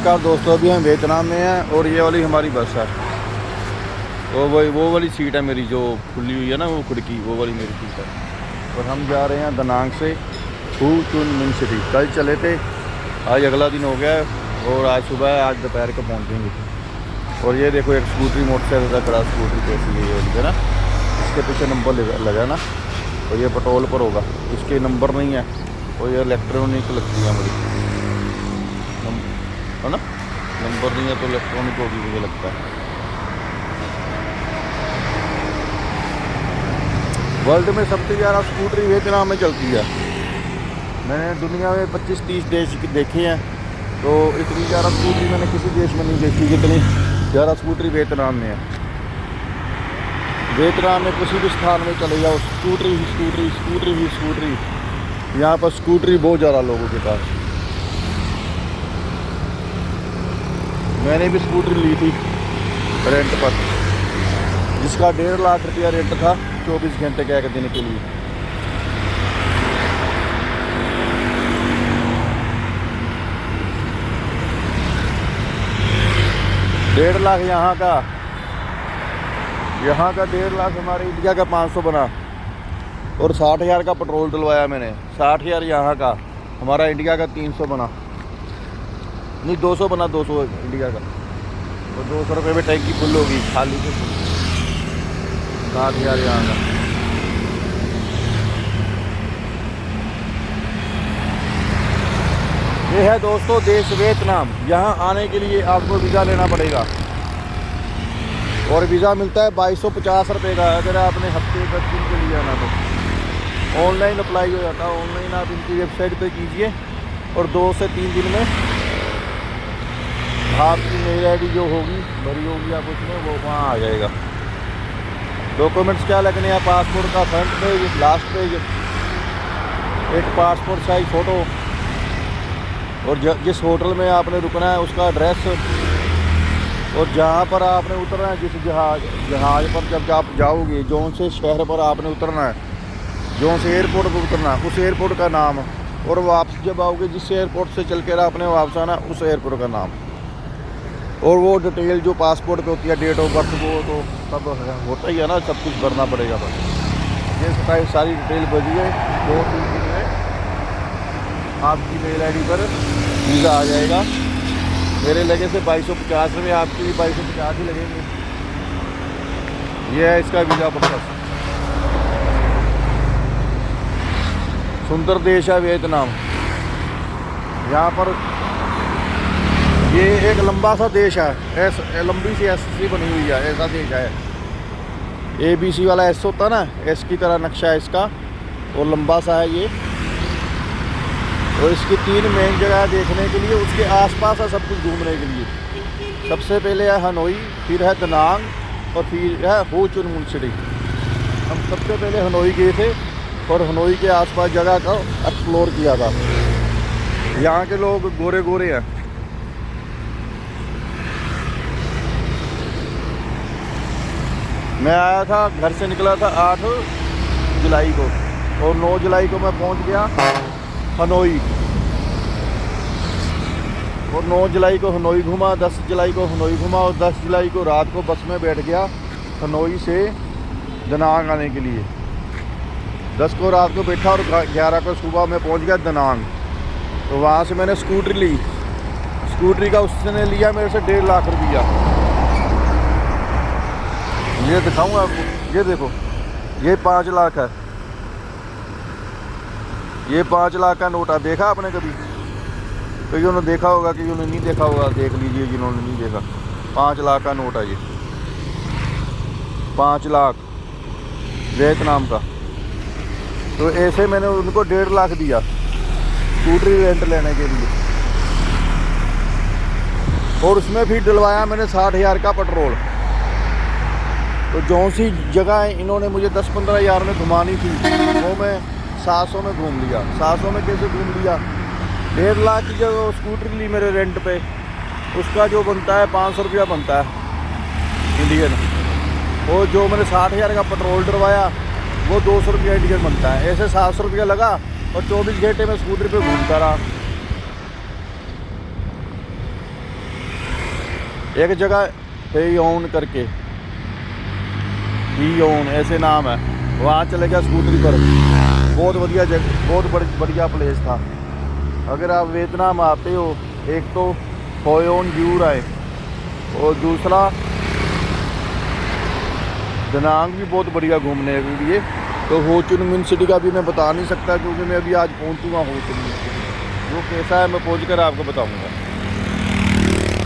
नमस्कार दोस्तों, अभी हम वियतनाम में हैं और ये वाली हमारी बस है। वो वाली सीट है मेरी जो खुली हुई है ना, वो खिड़की, वो वाली मेरी सीट है। और हम जा रहे हैं दनांग से हू चुन मिन सिटी। कल चले थे, आज अगला दिन हो गया है और आज सुबह आज दोपहर को पहुँचेंगे। और ये देखो एक स्कूटरी, मोटरसाइकिल का खड़ा स्कूटरी कैसी है ये है ना, इसके पीछे नंबर लगा ना, और ये पेट्रोल पर होगा, इसके नंबर नहीं है। और ये इलेक्ट्रॉनिक लगती है मुझे, है ना, नंबर नहीं है तो इलेक्ट्रॉनिक होगी मुझे लगता है। वर्ल्ड में सबसे ज़्यादा स्कूटरी वियतनाम में चलती है। मैंने दुनिया में 25-30 देश देखे हैं, तो इतनी ज़्यादा स्कूटरी मैंने किसी देश में नहीं देखी जितनी ज़्यादा स्कूटरी वियतनाम में है। वियतनाम में किसी भी स्थान में चले जाओ, स्कूटरी ही स्कूटरी, स्कूटरी ही स्कूटरी। यहाँ पर स्कूटरी बहुत ज़्यादा लोगों के पास। मैंने भी स्कूटरी ली थी रेंट पर, जिसका 1.5 लाख रुपया रेंट था 24 घंटे के एक दिन के लिए। डेढ़ लाख यहाँ का 1.5 लाख हमारे इंडिया का 500 बना। और 60,000 का पेट्रोल डलवाया मैंने, 60,000 यहाँ का, हमारा इंडिया का 300 बना, नहीं 200 बना, 200 इंडिया का। और 200 रुपये में टैंकी फुल होगी खाली से, 60,000 यहाँ का। ये है दोस्तों देश वियतनाम। यहाँ आने के लिए आपको वीज़ा लेना पड़ेगा और वीज़ा मिलता है 2250 रुपये का। अगर आपने हफ्ते 10 दिन के लिए आना तो ऑनलाइन अप्लाई हो जाता है। ऑनलाइन आप इनकी वेबसाइट पे कीजिए और 2 से 3 दिन में आपकी मेल आईडी जो होगी भरी होगी आप उसमें, वो वहाँ आ जाएगा। डॉक्यूमेंट्स क्या लगने हैं, पासपोर्ट का फ्रंट पेज, लास्ट पेज, एक पासपोर्ट साइज फ़ोटो, और जिस होटल में आपने रुकना है उसका एड्रेस, और जहाँ पर आपने उतरना है, जिस जहाज़ पर जब आप जाओगे, जौन से शहर पर आपने उतरना है, जौन से एयरपोर्ट पर उतरना है उस एयरपोर्ट का नाम, और वापस जब आओगे जिस एयरपोर्ट से चल कर आपने वापस आना उस एयरपोर्ट का नाम, और वो डिटेल जो पासपोर्ट पे होती है, डेट ऑफ बर्थ, वो तो सब होता ही है ना, सब कुछ भरना पड़ेगा। बस ये सारी डिटेल भरिए, 2-3 दिन में आपकी मेल आईडी पर वीज़ा आ जाएगा। मेरे लगे से 2250 में, आपके भी 2250 ही लगेंगे। ये है इसका वीज़ा प्रोसेस। सुंदर देश है वियतनाम। यहाँ पर ये एक लंबा सा देश है, लंबी सी एस सी बनी हुई है, ऐसा देश है। ABC वाला एस होता ना, एस की तरह नक्शा है इसका, और लंबा सा है ये। और इसकी 3 मेन जगह है देखने के लिए, उसके आसपास है सब कुछ घूमने के लिए। सबसे पहले है हनोई, फिर है दनांग, और फिर है हो चुन मिन सिटी। हम सबसे पहले हनोई गए थे और हनोई के आसपास जगह का एक्सप्लोर किया था। यहाँ के लोग गोरे गोरे हैं। मैं आया था, घर से निकला था 8 जुलाई को, और 9 जुलाई को मैं पहुँच गया हनोई, और 9 जुलाई को हनोई घूमा, 10 जुलाई को हनोई घूमा, और 10 जुलाई को रात को बस में बैठ गया हनोई से दनांग आने के लिए। 10 को रात को बैठा और 11 को सुबह में पहुंच गया दनांग। तो वहाँ से मैंने स्कूटरी ली, स्कूटरी का उसने लिया मेरे से 1.5 लाख रुपया। ये दिखाऊंगा आपको, ये देखो, ये 5 लाख है, ये 5 लाख का नोट है। देखा आपने कभी? कईयों ने देखा होगा, कईयों ने नहीं देखा होगा, देख लीजिए जिन्होंने नहीं देखा। 5 लाख का नोट है ये, 5 लाख वियतनाम का। तो ऐसे मैंने उनको 1.5 लाख दिया स्कूटरी रेंट लेने के लिए, और उसमें भी डलवाया मैंने 60,000 का पेट्रोल। तो जो सी जगह इन्होंने मुझे 10-15 हज़ार में घुमानी थी, वो मैं 700 में घूम लिया। 700 में कैसे घूम लिया? 1.5 लाख की जगह स्कूटरी ली मेरे रेंट पे, उसका जो बनता है 500 रुपया बनता है इंडियन, और जो मैंने 60,000 का पेट्रोल डलवाया वो 200 रुपया इंडियन बनता है। ऐसे 700 रुपया लगा, और 24 घंटे में स्कूटरी पे घूमता रहा। एक जगह पेयोन करके, पियोन ऐसे नाम है, वहाँ चले गया स्कूटरी पर। बहुत बढ़िया जगह, बहुत बढ़िया प्लेस था। अगर आप वियतनाम आते हो, एक तो होयोन जरूर आए, और दूसरा दनांग भी बहुत बढ़िया घूमने के लिए। तो हो चिन मिन सिटी का भी मैं बता नहीं सकता, क्योंकि मैं अभी आज पहुंचूंगा हो चिन मिन सिटी। वो कैसा है मैं पहुंच कर आपको बताऊंगा।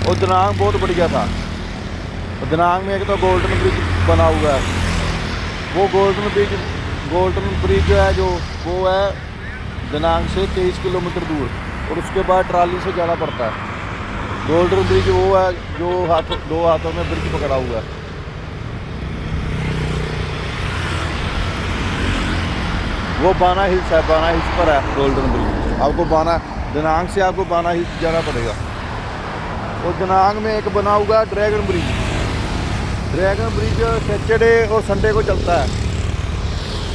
और दनांग बहुत बढ़िया था। और दनांग में एक तो गोल्डन ब्रिज बना हुआ है। वो गोल्डन ब्रिज जो है, जो वो है दनांग से 23 किलोमीटर दूर, और उसके बाद ट्राली से जाना पड़ता है। गोल्डन ब्रिज वो है जो दो हाथों में ब्रिज पकड़ा हुआ है। वो बाना हिल्स है, बाना हिल्स पर है गोल्डन ब्रिज। आपको दनांग से आपको बाना हिल्स जाना पड़ेगा। और दनांग में एक बना हुआ है dragon bridge. Dragon bridge Saturday और संडे को चलता है।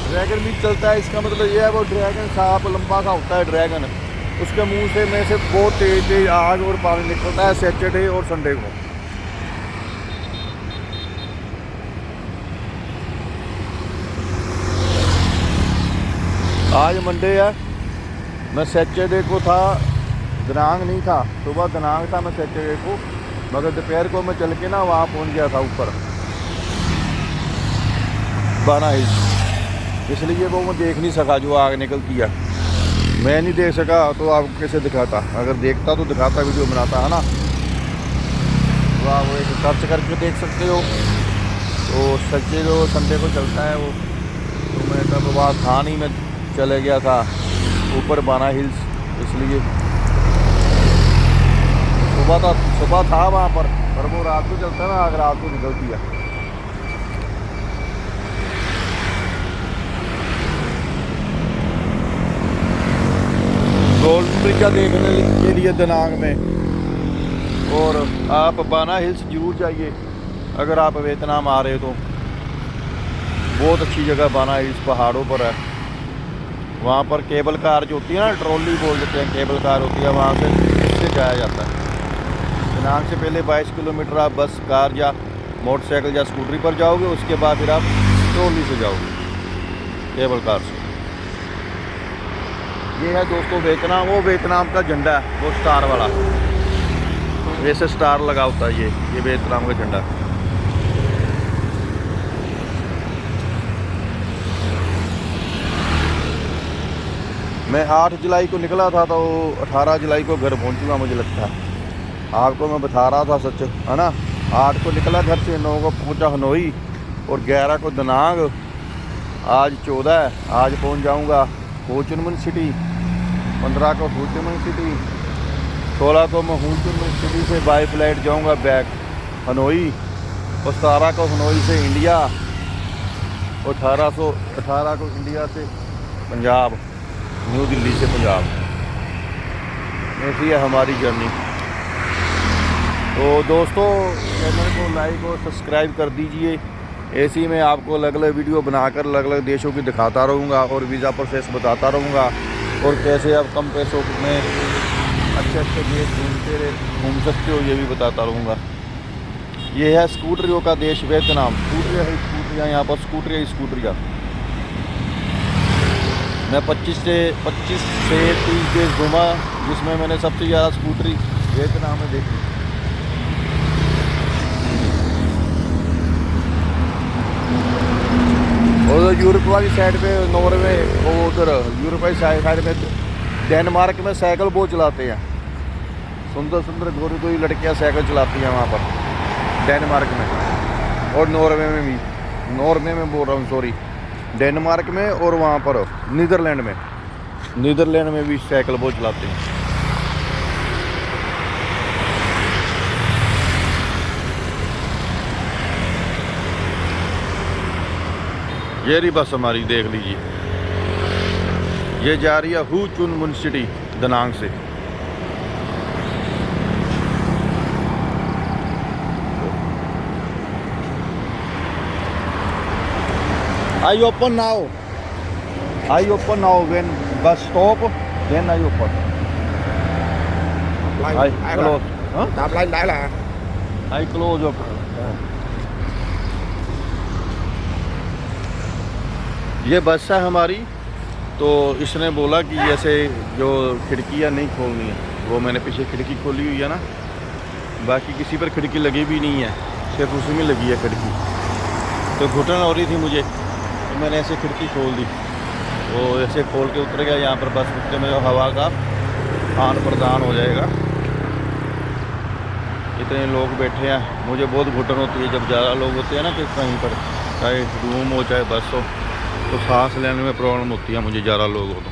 ड्रैगन ब्रिज चलता है, इसका मतलब ये है वो ड्रैगन सांप लंबा सा होता है ड्रैगन, उसके मुंह से बहुत तेज आग और पानी निकलता है सैटरडे और संडे को। आज मंडे है, मैं सैटरडे को था, दनांग नहीं था। सुबह दनांग था मैं सैटरडे को, मगर दोपहर को मैं चल के ना वहाँ पहुँच गया था ऊपर बाना हिल्स। इसलिए वो मैं देख नहीं सका जो आग निकलती है। मैं नहीं देख सका तो आपको कैसे दिखाता, अगर देखता तो दिखाता, वीडियो बनाता, है ना। तो आप वो एक सर्च करके देख सकते हो। तो सच्चे जो संडे को चलता है वो, तो मैं तब वहाँ था नहीं, मैं चले गया था ऊपर बाना हिल्स। इसलिए सुबह था वहाँ पर वो रात को चलता है ना, अगर रात को निकलती है। गोल्डन ब्रिज देखने के लिए दनांग में, और आप बाना हिल्स जरूर जाइए अगर आप वियतनाम आ रहे हो तो। बहुत अच्छी जगह बाना हिल्स पहाड़ों पर है। वहाँ पर केबल कार जो होती है ना, ट्रॉली बोल देते हैं, केबल कार होती है, वहाँ से जाया जाता है। दनांग से पहले 22 किलोमीटर आप बस, कार या मोटरसाइकिल या स्कूटरी पर जाओगे, उसके बाद फिर आप ट्रॉली से जाओगे, केबल कार से। ये है दोस्तों वियतनाम। वो वियतनाम का झंडा है, वो स्टार वाला, वैसे स्टार लगा होता है ये वियतनाम का झंडा। मैं 8 जुलाई को निकला था, तो 18 जुलाई को घर पहुंचूंगा मुझे लगता है। आपको मैं बता रहा था सच, है ना। 8 को निकला घर से, 9 को पहुंचा हनोई, और 11 को दनांग, आज 14 है, आज पहुंच जाऊंगा हो चिन मिन सिटी। 15 को हो चिन मिन सिटी, 16 को मैं हो चिन मिन सिटी से बाई फ्लाइट जाऊंगा बैक हनोई, और 17 को हनोई से इंडिया, और 18 को इंडिया से पंजाब, न्यू दिल्ली से पंजाब। ऐसी है हमारी जर्नी। तो दोस्तों चैनल को लाइक और सब्सक्राइब कर दीजिए। ऐसी मैं आपको अलग अलग वीडियो बनाकर अलग अलग देशों की दिखाता रहूँगा, और वीज़ा प्रोसेस बताता रहूँगा, और कैसे आप कम पैसों में अच्छे देश घूम सकते हो ये भी बताता रहूँगा। ये है स्कूटरियों का देश वियतनाम। स्कूटरियाँ यहाँ पर स्कूटरियाँ। मैं 25 से 30 देश घूमा, जिसमें मैंने सबसे ज़्यादा स्कूटरी वियतनाम में देखी। और यूरोप वाली साइड पे नॉर्वे, वो उधर यूरोप वाली साइड में डेनमार्क में साइकिल बहुत चलाते हैं। सुंदर सुंदर गोरी लड़कियां साइकिल चलाती हैं वहाँ पर डेनमार्क में, और नॉर्वे में भी। नॉर्वे में बोल रहा हूँ, सॉरी, डेनमार्क में, और वहाँ पर नीदरलैंड में भी साइकिल बहुत चलाते हैं। ये रही बस हमारी, देख लीजिए, ये जा रही है हो चिन मिन सिटी दनांग से। I open now when bus stop, then I open. I close. Huh? Tạm lên đã là I close up. ये बस है हमारी, तो इसने बोला कि जैसे जो खिड़कियाँ नहीं खोलनी है, वो मैंने पीछे खिड़की खोली हुई है ना, बाकी किसी पर खिड़की लगी भी नहीं है, सिर्फ उसी में लगी है खिड़की। तो घुटन हो रही थी मुझे, तो मैंने ऐसे खिड़की खोल दी, वो ऐसे खोल के उतर गया। यहाँ पर बस उतरे में हवा का आदान प्रदान हो जाएगा। इतने लोग बैठे हैं, मुझे बहुत घुटन होती है जब ज़्यादा लोग होते हैं ना, कि कहीं पर चाहे रूम हो चाहे बस हो, तो सांस लेने में प्रॉब्लम होती है मुझे, ज़्यादा लोग हो तो।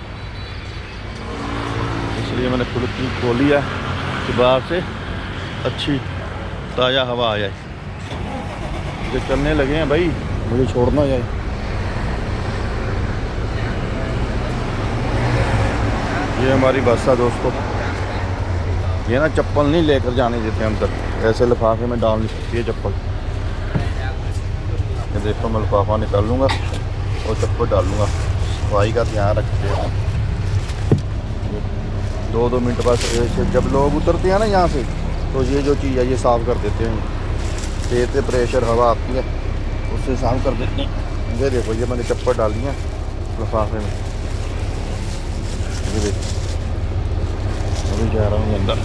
इसलिए मैंने खिड़की खोली है कि बाहर से अच्छी ताज़ा हवा आ जाए। जो चलने लगे हैं भाई, मुझे छोड़ना जाए। ये हमारी बस है दोस्तों। ये ना चप्पल नहीं लेकर जाने देते अंदर, ऐसे लिफाफे में डाल नहीं सकती है चप्पल। ये देखो, मैं लिफाफा निकाल लूँगा और चप्पल डालूँगा। सफाई का ध्यान रखते हैं। 2-2 मिनट बाद ऐसे जब लोग उतरते हैं ना यहाँ से, तो ये जो चीज़ है ये साफ़ कर देते हैं। खेत से प्रेशर हवा आती है, उससे साफ़ कर देते हैं। ये देखो, ये मैंने चप्पल डाली है लिफाफे में। ये देखो, अभी जा रहा हूँ अंदर।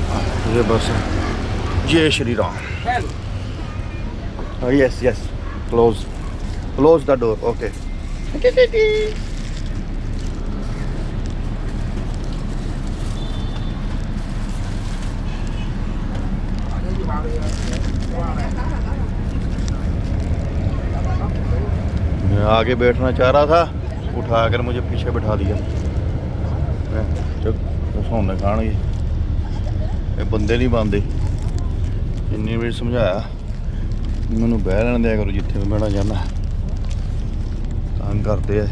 ये बस है। जय Shri Ram. Yes yes, close the door. Okay. मैं आगे बैठना चाह रहा था, उठाकर मुझे पीछे बैठा दिया। सोने खान ये बंदे नहीं पाते। इन्नी बार समझाया, मैनू बह लेने दिया करो जिथे मैं बैठना चाहना, तंग करते हैं।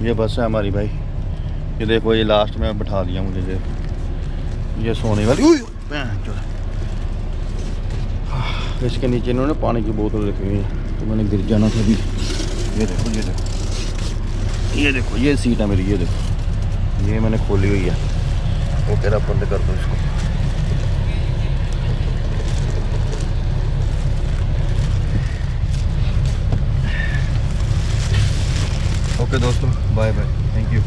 ये बस है हमारी भाई। ये देखो, ये लास्ट में बैठा दिया मुझे। ये सोने वाली। इसके नीचे इन्होंने पानी की बोतल रखी हुई है, तो मैंने गिर जाना था भी। ये देखो, ये देखो, ये देखो, ये सीट है मेरी। ये देखो, ये मैंने खोली हुई है। वो तेरा बंद कर दो इसको। ओके दोस्तों, बाय बाय, थैंक यू।